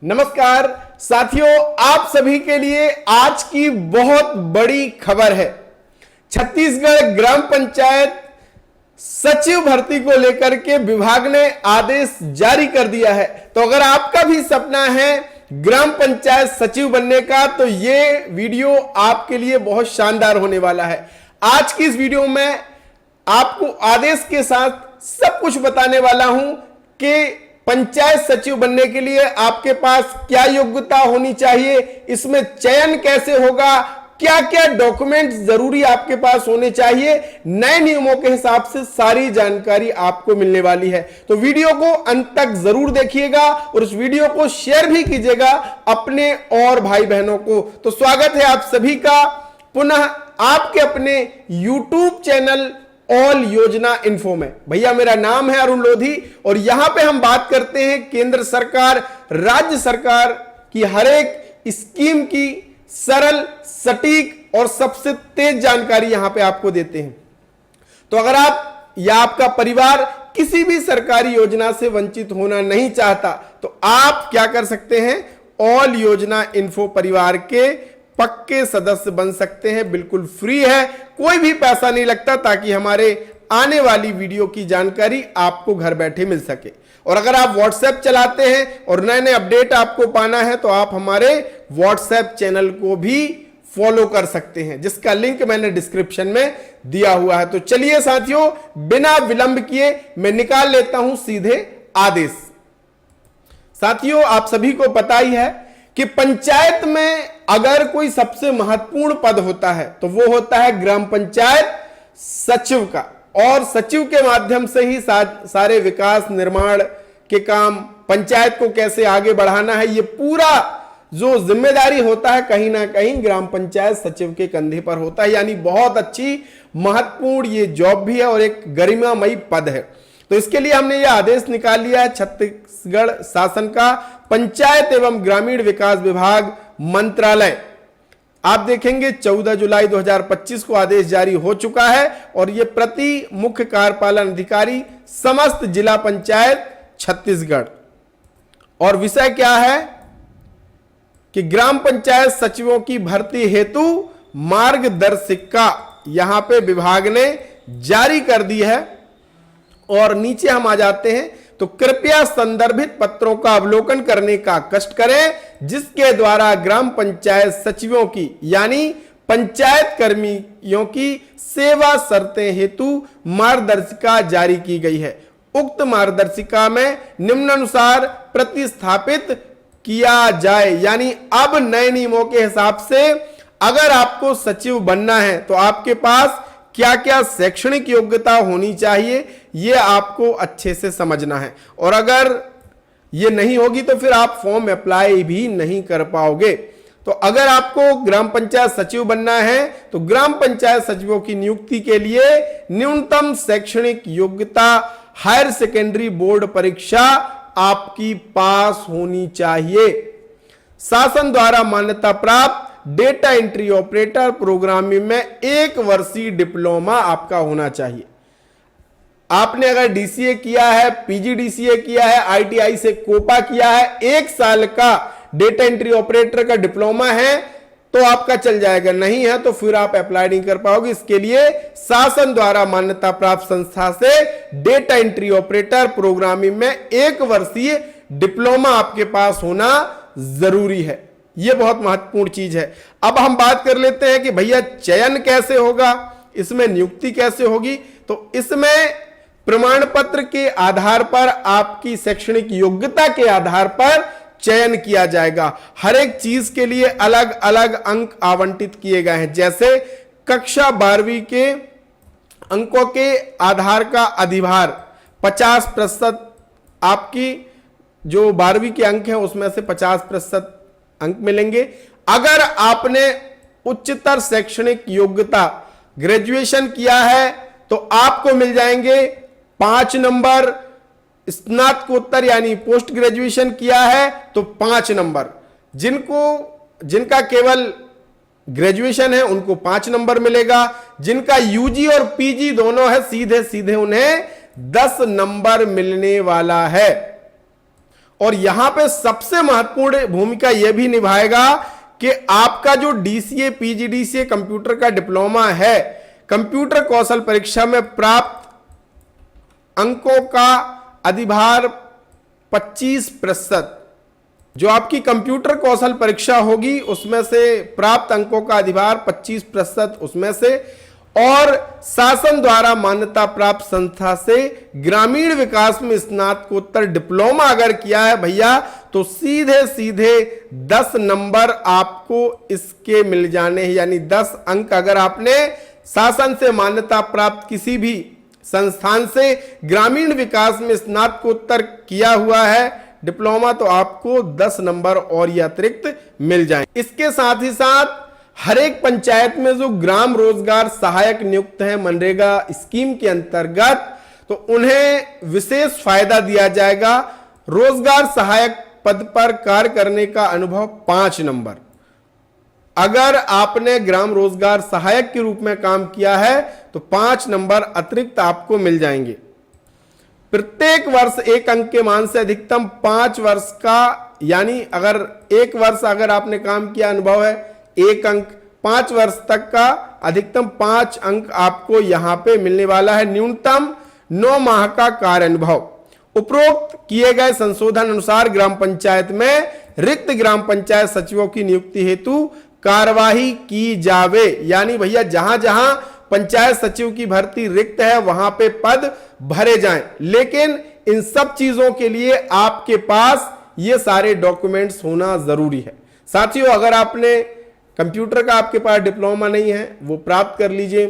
नमस्कार साथियों, आप सभी के लिए आज की बहुत बड़ी खबर है। छत्तीसगढ़ ग्राम पंचायत सचिव भर्ती को लेकर के विभाग ने आदेश जारी कर दिया है। तो अगर आपका भी सपना है ग्राम पंचायत सचिव बनने का, तो ये वीडियो आपके लिए बहुत शानदार होने वाला है। आज की इस वीडियो में आपको आदेश के साथ सब कुछ बताने वाला हूं कि पंचायत सचिव बनने के लिए आपके पास क्या योग्यता होनी चाहिए, इसमें चयन कैसे होगा, क्या क्या डॉक्यूमेंट जरूरी आपके पास होने चाहिए, नए नियमों के हिसाब से सारी जानकारी आपको मिलने वाली है। तो वीडियो को अंत तक जरूर देखिएगा और उस वीडियो को शेयर भी कीजिएगा अपने और भाई बहनों को। तो स्वागत है आप सभी का पुनः आपके अपने YouTube चैनल ऑल योजना इन्फो में। भैया मेरा नाम है अरुण लोधी और यहां पे हम बात करते हैं केंद्र सरकार, राज्य सरकार की हर एक स्कीम की सरल, सटीक और सबसे तेज जानकारी यहां पे आपको देते हैं। तो अगर आप या आपका परिवार किसी भी सरकारी योजना से वंचित होना नहीं चाहता, तो आप क्या कर सकते हैं, ऑल योजना इन्फो परिवार के पक्के सदस्य बन सकते हैं। बिल्कुल फ्री है, कोई भी पैसा नहीं लगता, ताकि हमारे आने वाली वीडियो की जानकारी आपको घर बैठे मिल सके। और अगर आप व्हाट्सएप चलाते हैं और नए नए अपडेट आपको पाना है, तो आप हमारे व्हाट्सएप चैनल को भी फॉलो कर सकते हैं, जिसका लिंक मैंने डिस्क्रिप्शन में दिया हुआ है। तो चलिए साथियों, बिना विलंब किए मैं निकाल लेता हूं सीधे आदेश। साथियों, आप सभी को पता ही है कि पंचायत में अगर कोई सबसे महत्वपूर्ण पद होता है, तो वो होता है ग्राम पंचायत सचिव का। और सचिव के माध्यम से ही सारे विकास निर्माण के काम, पंचायत को कैसे आगे बढ़ाना है, ये पूरा जो जिम्मेदारी होता है कहीं ना कहीं ग्राम पंचायत सचिव के कंधे पर होता है। यानी बहुत अच्छी महत्वपूर्ण ये जॉब भी है और एक गरिमामयी पद है। तो इसके लिए हमने ये आदेश निकाल लिया है छत्तीसगढ़ शासन का पंचायत एवं ग्रामीण विकास विभाग मंत्रालय। आप देखेंगे 14 जुलाई 2025 को आदेश जारी हो चुका है और यह प्रति मुख्य कार्यपालन अधिकारी समस्त जिला पंचायत छत्तीसगढ़। और विषय क्या है कि ग्राम पंचायत सचिवों की भर्ती हेतु मार्गदर्शिका यहां पे विभाग ने जारी कर दी है। और नीचे हम आ जाते हैं, तो कृपया संदर्भित पत्रों का अवलोकन करने का कष्ट करें, जिसके द्वारा ग्राम पंचायत सचिवों की यानी पंचायत कर्मियों की सेवा शर्तें हेतु मार्गदर्शिका जारी की गई है। उक्त मार्गदर्शिका में निम्नानुसार प्रतिस्थापित किया जाए। यानी अब नए नियमों के हिसाब से अगर आपको सचिव बनना है, तो आपके पास क्या क्या शैक्षणिक योग्यता होनी चाहिए, यह आपको अच्छे से समझना है। और अगर यह नहीं होगी तो फिर आप फॉर्म अप्लाई भी नहीं कर पाओगे। तो अगर आपको ग्राम पंचायत सचिव बनना है, तो ग्राम पंचायत सचिवों की नियुक्ति के लिए न्यूनतम शैक्षणिक योग्यता हायर सेकेंडरी बोर्ड परीक्षा आपकी पास होनी चाहिए। शासन द्वारा मान्यता प्राप्त डेटा एंट्री ऑपरेटर प्रोग्रामिंग में 1 वर्षीय डिप्लोमा आपका होना चाहिए। आपने अगर डीसीए किया है, पीजीडीसीए किया है, आईटीआई से कोपा किया है, 1 साल का डेटा एंट्री ऑपरेटर का डिप्लोमा है, तो आपका चल जाएगा। नहीं है तो फिर आप अप्लाई नहीं कर पाओगे। इसके लिए शासन द्वारा मान्यता प्राप्त संस्था से डेटा एंट्री ऑपरेटर प्रोग्रामिंग में 1 वर्षीय डिप्लोमा आपके पास होना जरूरी है। यह बहुत महत्वपूर्ण चीज है। अब हम बात कर लेते हैं कि भैया चयन कैसे होगा, इसमें नियुक्ति कैसे होगी। तो इसमें प्रमाण पत्र के आधार पर, आपकी शैक्षणिक योग्यता के आधार पर चयन किया जाएगा। हर एक चीज के लिए अलग अलग अंक आवंटित किए गए हैं। जैसे कक्षा 12वीं के अंकों के आधार का अधिभार 50%, आपकी जो 12वीं के अंक हैं उसमें से 50% अंक मिलेंगे। अगर आपने उच्चतर शैक्षणिक योग्यता ग्रेजुएशन किया है, तो आपको मिल जाएंगे 5 नंबर। स्नातकोत्तर यानी पोस्ट ग्रेजुएशन किया है तो 5 नंबर। जिनका केवल ग्रेजुएशन है उनको 5 नंबर मिलेगा। जिनका यूजी और पीजी दोनों है, सीधे सीधे उन्हें 10 नंबर मिलने वाला है। और यहां पे सबसे महत्वपूर्ण भूमिका यह भी निभाएगा कि आपका जो डीसीए पीजीडीसीए कंप्यूटर का डिप्लोमा है, कंप्यूटर कौशल परीक्षा में प्राप्त अंकों का अधिभार 25%, जो आपकी कंप्यूटर कौशल परीक्षा होगी उसमें से प्राप्त अंकों का अधिभार 25% उसमें से, और शासन द्वारा मान्यता प्राप्त संस्था से ग्रामीण विकास में स्नातकोत्तर डिप्लोमा अगर किया है भैया, तो सीधे सीधे 10 नंबर आपको इसके मिल जाने हैं। यानी 10 अंक अगर आपने शासन से मान्यता प्राप्त किसी भी संस्थान से ग्रामीण विकास में स्नातकोत्तर किया हुआ है डिप्लोमा, तो आपको 10 नंबर और ये अतिरिक्त मिल जाएं। इसके साथ ही साथ हर एक पंचायत में जो ग्राम रोजगार सहायक नियुक्त है मनरेगा स्कीम के अंतर्गत, तो उन्हें विशेष फायदा दिया जाएगा। रोजगार सहायक पद पर कार्य करने का अनुभव 5 नंबर। अगर आपने ग्राम रोजगार सहायक के रूप में काम किया है तो 5 नंबर अतिरिक्त आपको मिल जाएंगे। प्रत्येक वर्ष 1 अंक के मान से अधिकतम 5 वर्ष का, यानी अगर 1 वर्ष अगर आपने काम किया अनुभव है 1 अंक, 5 वर्ष तक का अधिकतम 5 अंक आपको यहां पे मिलने वाला है। न्यूनतम 9 माह का कार्य अनुभव। उपरोक्त किए गए संशोधन अनुसार ग्राम पंचायत में रिक्त ग्राम पंचायत सचिवों की नियुक्ति हेतु कार्यवाही की जावे। यानी भैया जहां जहां पंचायत सचिव की भर्ती रिक्त है वहां पे पद भरे जाएं, लेकिन इन सब चीजों के लिए आपके पास ये सारे डॉक्यूमेंट्स होना जरूरी है। साथियों, अगर आपने कंप्यूटर का आपके पास डिप्लोमा नहीं है वो प्राप्त कर लीजिए।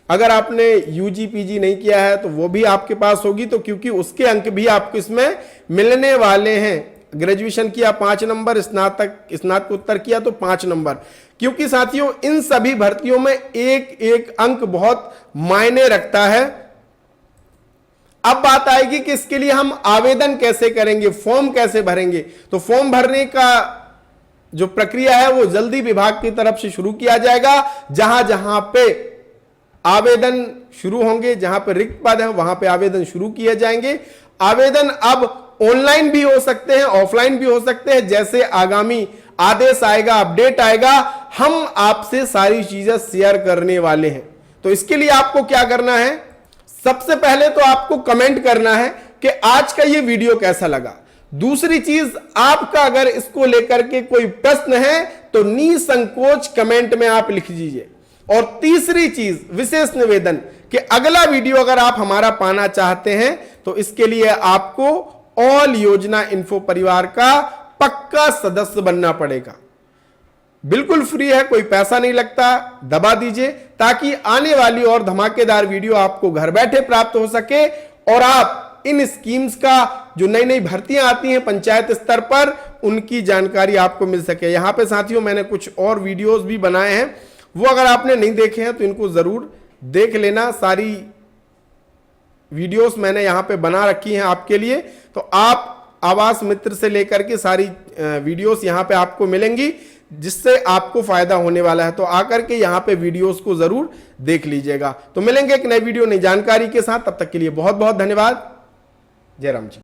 अगर आपने यूजी पीजी नहीं किया है तो वो भी आपके पास होगी, तो क्योंकि उसके अंक भी आपको इसमें मिलने वाले हैं। ग्रेजुएशन किया 5 नंबर, स्नातकोत्तर किया तो 5 नंबर, क्योंकि साथियों इन सभी भर्तियों में एक एक अंक बहुत मायने रखता है। अब बात आएगी कि इसके लिए हम आवेदन कैसे करेंगे, फॉर्म कैसे भरेंगे। तो फॉर्म भरने का जो प्रक्रिया है वो जल्दी विभाग की तरफ से शुरू किया जाएगा। जहां जहां पे आवेदन शुरू होंगे, जहां पे रिक्त पद है वहां पे आवेदन शुरू किए जाएंगे। आवेदन अब ऑनलाइन भी हो सकते हैं, ऑफलाइन भी हो सकते हैं। जैसे आगामी आदेश आएगा, अपडेट आएगा, हम आपसे सारी चीजें शेयर करने वाले हैं। तो इसके लिए आपको क्या करना है, सबसे पहले तो आपको कमेंट करना है कि आज का ये वीडियो कैसा लगा। दूसरी चीज, आपका अगर इसको लेकर के कोई प्रश्न है तो निसंकोच कमेंट में आप लिख दीजिए। और तीसरी चीज, विशेष निवेदन कि अगला वीडियो अगर आप हमारा पाना चाहते हैं तो इसके लिए आपको ऑल योजना इन्फो परिवार का पक्का सदस्य बनना पड़ेगा। बिल्कुल फ्री है, कोई पैसा नहीं लगता, दबा दीजिए ताकि आने वाली और धमाकेदार वीडियो आपको घर बैठे प्राप्त हो सके और आप इन स्कीम्स का जो नई नई भर्तियां आती हैं पंचायत स्तर पर उनकी जानकारी आपको मिल सके। यहां पे साथियों मैंने कुछ और वीडियोस भी बनाए हैं, वो अगर आपने नहीं देखे हैं तो इनको जरूर देख लेना। सारी वीडियोस मैंने यहां पे बना रखी हैं आपके लिए, तो आप आवास मित्र से लेकर के सारी वीडियोस यहां पे आपको मिलेंगी जिससे आपको फायदा होने वाला है। तो आकर के यहां पे वीडियोस को जरूर देख लीजिएगा। तो मिलेंगे एक नई वीडियो नई जानकारी के साथ, तब तक के लिए बहुत बहुत धन्यवाद। जय राम जी।